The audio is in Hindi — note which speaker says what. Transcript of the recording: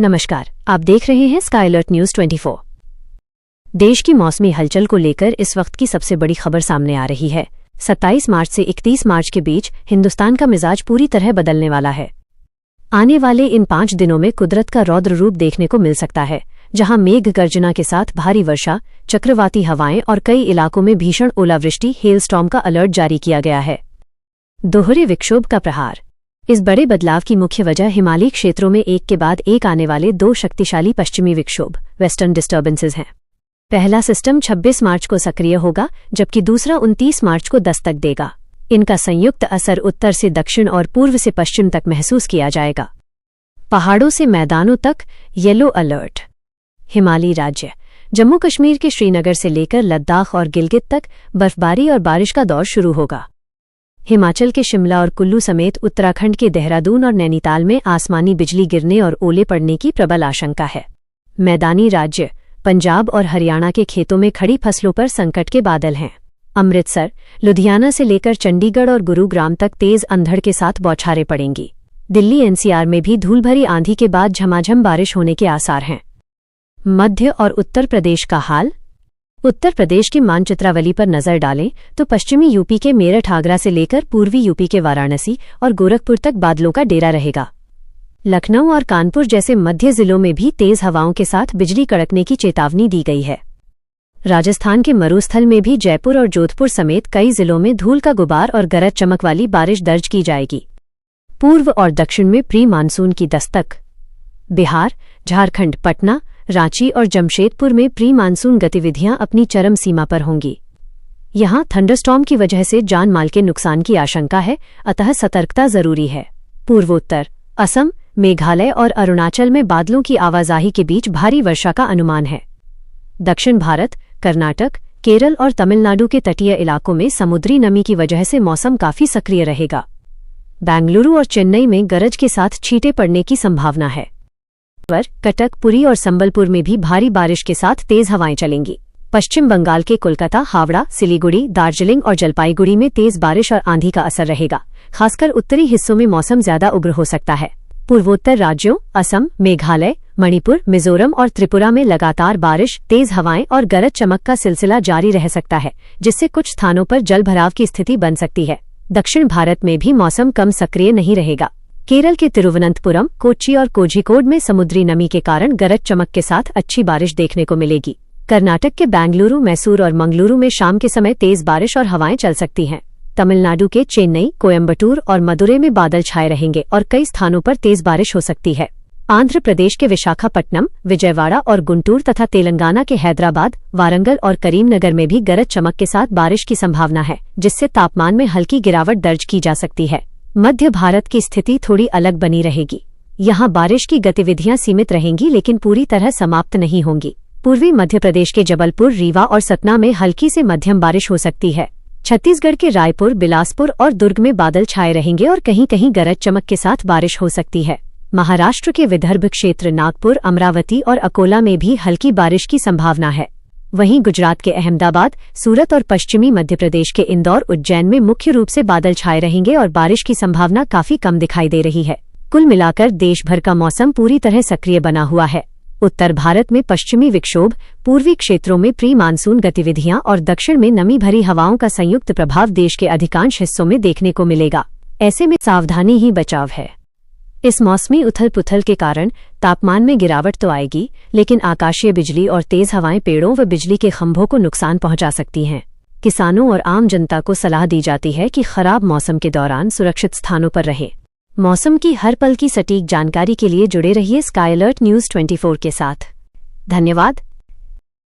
Speaker 1: नमस्कार, आप देख रहे हैं स्काई अलर्ट न्यूज 24। देश की मौसमी हलचल को लेकर इस वक्त की सबसे बड़ी खबर सामने आ रही है। 27 मार्च से 31 मार्च के बीच हिंदुस्तान का मिजाज पूरी तरह बदलने वाला है। आने वाले इन 5 दिनों में कुदरत का रौद्र रूप देखने को मिल सकता है, जहां मेघ गर्जना के साथ भारी वर्षा, चक्रवाती हवाएं और कई इलाकों में भीषण ओलावृष्टि, हेलस्टॉर्म का अलर्ट जारी किया गया है। दोहरे विक्षोभ का प्रहार। इस बड़े बदलाव की मुख्य वजह हिमालयी क्षेत्रों में एक के बाद एक आने वाले 2 शक्तिशाली पश्चिमी विक्षोभ वेस्टर्न डिस्टर्बेंसेस हैं। पहला सिस्टम 26 मार्च को सक्रिय होगा, जबकि दूसरा 29 मार्च को दस्तक देगा। इनका संयुक्त असर उत्तर से दक्षिण और पूर्व से पश्चिम तक महसूस किया जाएगा। पहाड़ों से मैदानों तक येलो अलर्ट। हिमालयी राज्य जम्मू कश्मीर के श्रीनगर से लेकर लद्दाख और गिलगित तक बर्फबारी और बारिश का दौर शुरू होगा। हिमाचल के शिमला और कुल्लू समेत उत्तराखंड के देहरादून और नैनीताल में आसमानी बिजली गिरने और ओले पड़ने की प्रबल आशंका है। मैदानी राज्य पंजाब और हरियाणा के खेतों में खड़ी फसलों पर संकट के बादल हैं। अमृतसर, लुधियाना से लेकर चंडीगढ़ और गुरुग्राम तक तेज अंधड़ के साथ बौछारें पड़ेंगी। दिल्ली एनसीआर में भी धूलभरी आंधी के बाद झमाझम बारिश होने के आसार हैं। मध्य और उत्तर प्रदेश का हाल। उत्तर प्रदेश की मानचित्रावली पर नजर डालें तो पश्चिमी यूपी के मेरठ, आगरा से लेकर पूर्वी यूपी के वाराणसी और गोरखपुर तक बादलों का डेरा रहेगा। लखनऊ और कानपुर जैसे मध्य जिलों में भी तेज हवाओं के साथ बिजली कड़कने की चेतावनी दी गई है। राजस्थान के मरुस्थल में भी जयपुर और जोधपुर समेत कई जिलों में धूल का गुबार और गरज चमक वाली बारिश दर्ज की जाएगी। पूर्व और दक्षिण में प्री मानसून की दस्तक। बिहार, झारखंड, पटना, रांची और जमशेदपुर में प्री मानसून गतिविधियां अपनी चरम सीमा पर होंगी। यहां थंडरस्टॉर्म की वजह से जान माल के नुकसान की आशंका है, अतः सतर्कता जरूरी है। पूर्वोत्तर असम, मेघालय और अरुणाचल में बादलों की आवाजाही के बीच भारी वर्षा का अनुमान है। दक्षिण भारत, कर्नाटक, केरल और तमिलनाडु के तटीय इलाकों में समुद्री नमी की वजह से मौसम काफी सक्रिय रहेगा। बेंगलुरु और चेन्नई में गरज के साथ छींटे पड़ने की संभावना है। कटक, पुरी और संबलपुर में भी भारी बारिश के साथ तेज हवाएं चलेंगी। पश्चिम बंगाल के कोलकाता, हावड़ा, सिलीगुड़ी, दार्जिलिंग और जलपाईगुड़ी में तेज बारिश और आंधी का असर रहेगा। खासकर उत्तरी हिस्सों में मौसम ज्यादा उग्र हो सकता है। पूर्वोत्तर राज्यों असम, मेघालय, मणिपुर, मिजोरम और त्रिपुरा में लगातार बारिश, तेज हवाएं और गरज चमक का सिलसिला जारी रह सकता है, जिससे कुछ स्थानों पर जलभराव की स्थिति बन सकती है। दक्षिण भारत में भी मौसम कम सक्रिय नहीं रहेगा। केरल के तिरुवनंतपुरम, कोच्चि और कोझिकोड में समुद्री नमी के कारण गरज चमक के साथ अच्छी बारिश देखने को मिलेगी। कर्नाटक के बेंगलुरु, मैसूर और मंगलुरु में शाम के समय तेज बारिश और हवाएं चल सकती हैं। तमिलनाडु के चेन्नई, कोयम्बटूर और मदुरै में बादल छाए रहेंगे और कई स्थानों पर तेज बारिश हो सकती है। आंध्र प्रदेश के विशाखापट्टनम, विजयवाड़ा और गुंटूर तथा तेलंगाना के हैदराबाद, वारंगल और करीमनगर में भी गरज चमक के साथ बारिश की संभावना है, जिससे तापमान में हल्की गिरावट दर्ज की जा सकती है। मध्य भारत की स्थिति थोड़ी अलग बनी रहेगी। यहां बारिश की गतिविधियां सीमित रहेंगी, लेकिन पूरी तरह समाप्त नहीं होंगी। पूर्वी मध्य प्रदेश के जबलपुर, रीवा और सतना में हल्की से मध्यम बारिश हो सकती है। छत्तीसगढ़ के रायपुर, बिलासपुर और दुर्ग में बादल छाए रहेंगे और कहीं कहीं गरज चमक के साथ बारिश हो सकती है। महाराष्ट्र के विदर्भ क्षेत्र, नागपुर, अमरावती और अकोला में भी हल्की बारिश की संभावना है। वहीं गुजरात के अहमदाबाद, सूरत और पश्चिमी मध्य प्रदेश के इंदौर, उज्जैन में मुख्य रूप से बादल छाए रहेंगे और बारिश की संभावना काफी कम दिखाई दे रही है। कुल मिलाकर देश भर का मौसम पूरी तरह सक्रिय बना हुआ है। उत्तर भारत में पश्चिमी विक्षोभ, पूर्वी क्षेत्रों में प्री मानसून गतिविधियां और दक्षिण में नमी भरी हवाओं का संयुक्त प्रभाव देश के अधिकांश हिस्सों में देखने को मिलेगा। ऐसे में सावधानी ही बचाव है। इस मौसमी उथल पुथल के कारण तापमान में गिरावट तो आएगी, लेकिन आकाशीय बिजली और तेज हवाएं पेड़ों व बिजली के खंभों को नुकसान पहुंचा सकती हैं। किसानों और आम जनता को सलाह दी जाती है कि खराब मौसम के दौरान सुरक्षित स्थानों पर रहें। मौसम की हर पल की सटीक जानकारी के लिए जुड़े रहिए स्काई अलर्ट न्यूज 24 के साथ। धन्यवाद।